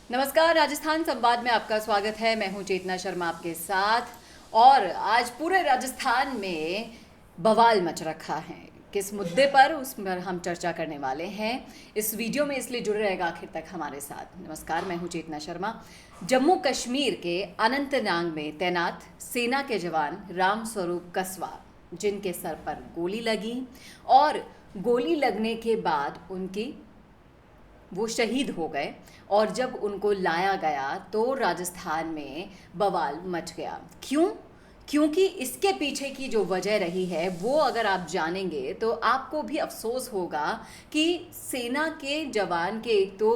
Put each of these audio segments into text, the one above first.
नमस्कार, राजस्थान संवाद में आपका स्वागत है। मैं हूं चेतना शर्मा आपके साथ। और आज पूरे राजस्थान में बवाल मच रखा है। किस मुद्दे पर, उस पर हम चर्चा करने वाले हैं इस वीडियो में, इसलिए जुड़े रहेगा आखिर तक हमारे साथ। नमस्कार, मैं हूं चेतना शर्मा। जम्मू कश्मीर के अनंतनाग में तैनात सेना के जवान राम स्वरूप कस्वा, जिनके सर पर गोली लगी और गोली लगने के बाद वो शहीद हो गए। और जब उनको लाया गया तो राजस्थान में बवाल मच गया। क्यों? क्योंकि इसके पीछे की जो वजह रही है वो अगर आप जानेंगे तो आपको भी अफसोस होगा कि सेना के जवान के एक तो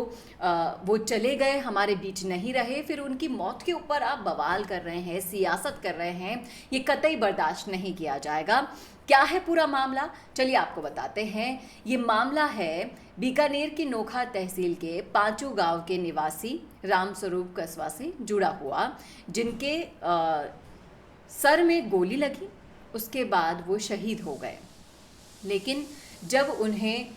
वो चले गए, हमारे बीच नहीं रहे, फिर उनकी मौत के ऊपर आप बवाल कर रहे हैं, सियासत कर रहे हैं। ये कतई बर्दाश्त नहीं किया जाएगा। क्या है पूरा मामला, चलिए आपको बताते हैं। ये मामला है बीकानेर की नोखा तहसील के पांचू गांव के निवासी रामस्वरूप कस्वा से जुड़ा हुआ, जिनके सर में गोली लगी, उसके बाद वो शहीद हो गए। लेकिन जब उन्हें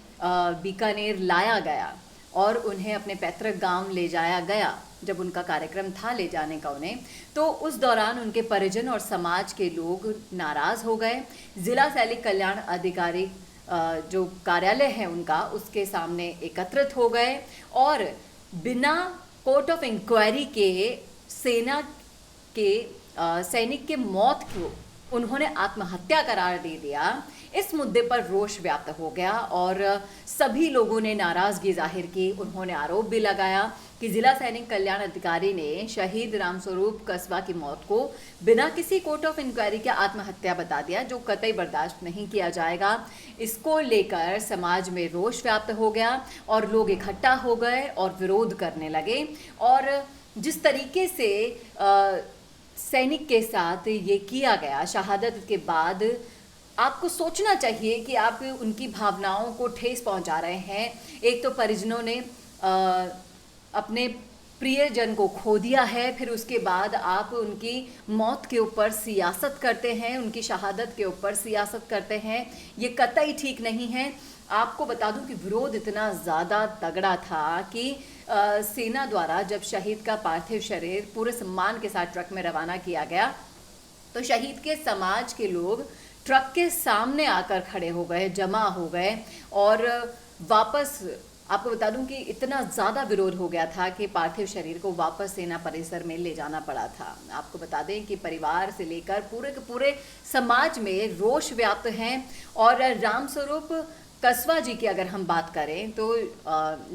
बीकानेर लाया गया और उन्हें अपने पैतृक गांव ले जाया गया, जब उनका कार्यक्रम था ले जाने का उन्हें, तो उस दौरान उनके परिजन और समाज के लोग नाराज़ हो गए। ज़िला सैनिक कल्याण अधिकारी जो कार्यालय है उनका, उसके सामने एकत्रित हो गए और बिना कोर्ट ऑफ इंक्वायरी के सेना के सैनिक के मौत को उन्होंने आत्महत्या करार दे दिया। इस मुद्दे पर रोष व्याप्त हो गया और सभी लोगों ने नाराजगी जाहिर की। उन्होंने आरोप भी लगाया कि जिला सैनिक कल्याण अधिकारी ने शहीद रामस्वरूप कस्वा की मौत को बिना किसी कोर्ट ऑफ इंक्वायरी के आत्महत्या बता दिया, जो कतई बर्दाश्त नहीं किया जाएगा। इसको लेकर समाज में रोष व्याप्त हो गया और लोग इकट्ठा हो गए और विरोध करने लगे। और जिस तरीके से सैनिक के साथ ये किया गया शहादत के बाद, आपको सोचना चाहिए कि आप उनकी भावनाओं को ठेस पहुंचा रहे हैं। एक तो परिजनों ने अपने प्रियजन को खो दिया है, फिर उसके बाद आप उनकी मौत के ऊपर सियासत करते हैं, उनकी शहादत के ऊपर सियासत करते हैं। ये कतई ठीक नहीं है। आपको बता दूं कि विरोध इतना ज़्यादा तगड़ा था कि सेना द्वारा जब शहीद का पार्थिव शरीर पूरे सम्मान के साथ ट्रक में रवाना किया गया, तो शहीद के समाज के लोग ट्रक के सामने आकर खड़े हो गए, जमा हो गए। और वापस आपको बता दूं कि इतना ज़्यादा विरोध हो गया था कि पार्थिव शरीर को वापस सेना परिसर में ले जाना पड़ा था। आपको बता दें कि परिवार से लेकर पूरे के पूरे समाज में रोष व्याप्त हैं। और रामस्वरूप कस्वा जी की अगर हम बात करें तो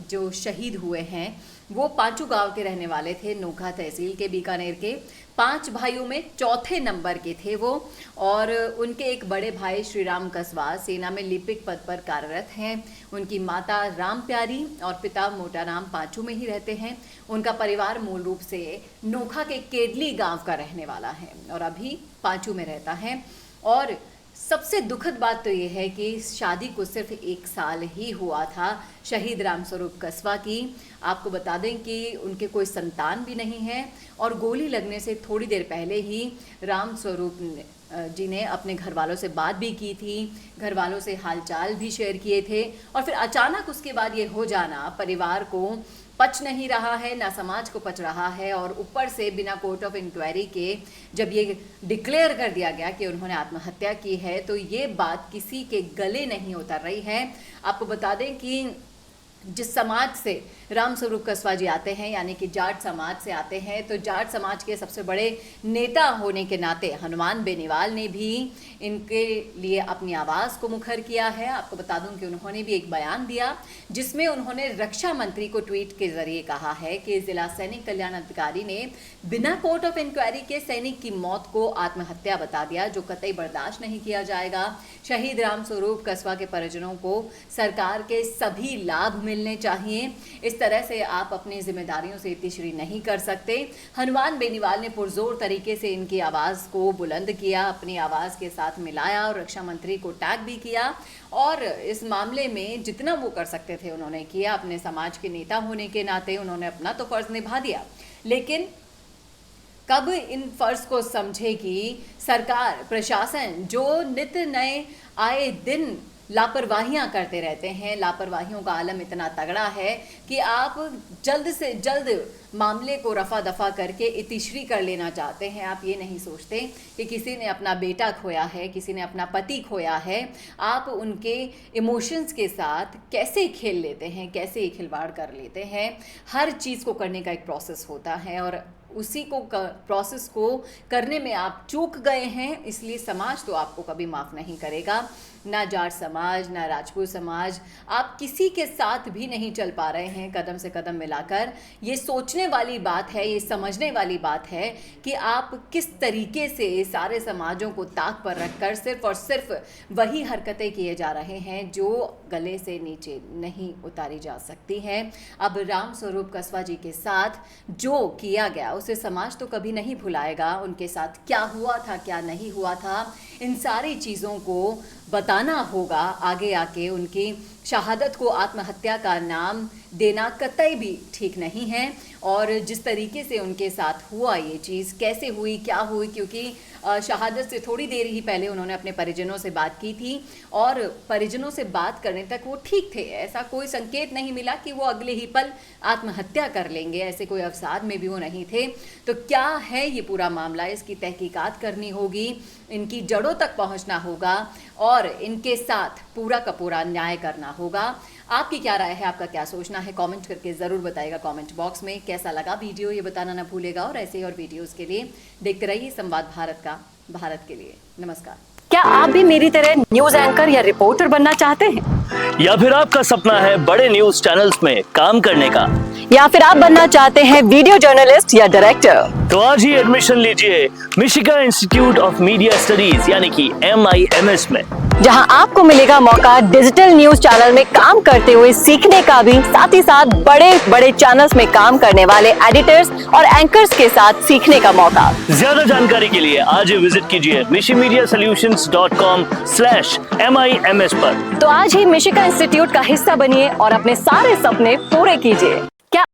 जो शहीद हुए हैं वो पांचू गांव के रहने वाले थे, नोखा तहसील के, बीकानेर के। 5 भाइयों में चौथे नंबर के थे वो। और उनके एक बड़े भाई श्री राम कस्वा सेना में लिपिक पद पर कार्यरत हैं। उनकी माता राम प्यारी और पिता मोटाराम पांचू में ही रहते हैं। उनका परिवार मूल रूप से नोखा के केडली गांव का रहने वाला है और अभी पांचू में रहता है। और सबसे दुखद बात तो ये है कि शादी को सिर्फ 1 साल ही हुआ था शहीद रामस्वरूप कस्वा की। आपको बता दें कि उनके कोई संतान भी नहीं है और गोली लगने से थोड़ी देर पहले ही रामस्वरूप जी ने अपने घर वालों से बात भी की थी, घर वालों से हालचाल भी शेयर किए थे। और फिर अचानक उसके बाद ये हो जाना परिवार को पच नहीं रहा है, ना समाज को पच रहा है। और ऊपर से बिना कोर्ट ऑफ इंक्वायरी के जब ये डिक्लेयर कर दिया गया कि उन्होंने आत्महत्या की है, तो ये बात किसी के गले नहीं उतर रही है। आपको बता दें कि जिस समाज से रामस्वरूप कस्वा जी आते हैं, यानी कि जाट समाज से आते हैं, तो जाट समाज के सबसे बड़े नेता होने के नाते हनुमान बेनीवाल ने भी इनके लिए अपनी आवाज़ को मुखर किया है। आपको बता दूं कि उन्होंने भी एक बयान दिया जिसमें उन्होंने रक्षा मंत्री को ट्वीट के जरिए कहा है कि जिला सैनिक कल्याण अधिकारी ने बिना कोर्ट ऑफ इंक्वायरी के सैनिक की मौत को आत्महत्या बता दिया, जो कतई बर्दाश्त नहीं किया जाएगा। शहीद रामस्वरूप कस्वा के परिजनों को सरकार के सभी लाभ मिलने चाहिए। इस तरह से आप अपनी जिम्मेदारियों से इतिश्री नहीं कर सकते। हनुमान बेनीवाल ने पुरजोर तरीके से इनकी आवाज़ को बुलंद किया, अपनी आवाज़ के साथ मिलाया और रक्षा मंत्री को टैग भी किया। और इस मामले में जितना वो कर सकते थे उन्होंने किया। अपने समाज के नेता होने के नाते उन्होंने अपना तो फर्ज निभा दिया, लेकिन कब इन फर्ज को समझेगी सरकार, प्रशासन, जो नित्य नए आए दिन लापरवाहियां करते रहते हैं। लापरवाहियों का आलम इतना तगड़ा है कि आप जल्द से जल्द मामले को रफा दफा करके इतिश्री कर लेना चाहते हैं। आप ये नहीं सोचते कि किसी ने अपना बेटा खोया है, किसी ने अपना पति खोया है। आप उनके इमोशंस के साथ कैसे खेल लेते हैं, कैसे खिलवाड़ कर लेते हैं। हर चीज़ को करने का एक प्रोसेस होता है और उसी को प्रोसेस को करने में आप चूक गए हैं, इसलिए समाज तो आपको कभी माफ़ नहीं करेगा। ना जाट समाज, ना राजपूत समाज, आप किसी के साथ भी नहीं चल पा रहे हैं कदम से कदम मिलाकर। ये सोचने वाली बात है, ये समझने वाली बात है कि आप किस तरीके से सारे समाजों को ताक पर रखकर सिर्फ और सिर्फ वही हरकतें किए जा रहे हैं जो गले से नीचे नहीं उतारी जा सकती हैं। अब राम स्वरूप कस्वा जी के साथ जो किया गया उसे समाज तो कभी नहीं भुलाएगा। उनके साथ क्या हुआ था, क्या नहीं हुआ था, इन सारी चीज़ों को बताना होगा आगे आके। उनकी शहादत को आत्महत्या का नाम देना कतई भी ठीक नहीं है। और जिस तरीके से उनके साथ हुआ ये चीज़, कैसे हुई, क्या हुई, क्योंकि शहादत से थोड़ी देर ही पहले उन्होंने अपने परिजनों से बात की थी और परिजनों से बात करने तक वो ठीक थे। ऐसा कोई संकेत नहीं मिला कि वो अगले ही पल आत्महत्या कर लेंगे, ऐसे कोई अवसाद में भी वो नहीं थे। तो क्या है ये पूरा मामला, इसकी तहकीकात करनी होगी, इनकी जड़ों तक पहुंचना होगा और इनके साथ पूरा का पूरा न्याय करना होगा। आपकी क्या राय है, आपका क्या सोचना है, कमेंट करके ज़रूर बताइएगा कमेंट बॉक्स में। कैसा लगा वीडियो ये बताना ना भूलेगा और ऐसे ही और वीडियोस के लिए देखते रहिए संवाद भारत का, भारत के लिए। नमस्कार। क्या आप भी मेरी तरह न्यूज एंकर या रिपोर्टर बनना चाहते हैं? या फिर आपका सपना है बड़े न्यूज चैनल्स में काम करने का? या फिर आप बनना चाहते हैं वीडियो जर्नलिस्ट या डायरेक्टर? तो आज ही एडमिशन लीजिए मिशिगा इंस्टीट्यूट ऑफ मीडिया स्टडीज यानी कि MIMS में, जहां आपको मिलेगा मौका डिजिटल न्यूज चैनल में काम करते हुए सीखने का भी, साथ ही साथ बड़े बड़े चैनल्स में काम करने वाले एडिटर्स और एंकर्स के साथ सीखने का मौका। ज्यादा जानकारी के लिए आज ही विजिट कीजिए mishimediasolutions.com/MIMS पर। तो आज ही मिशिगा इंस्टीट्यूट का हिस्सा बनिए और अपने सारे सपने पूरे कीजिए।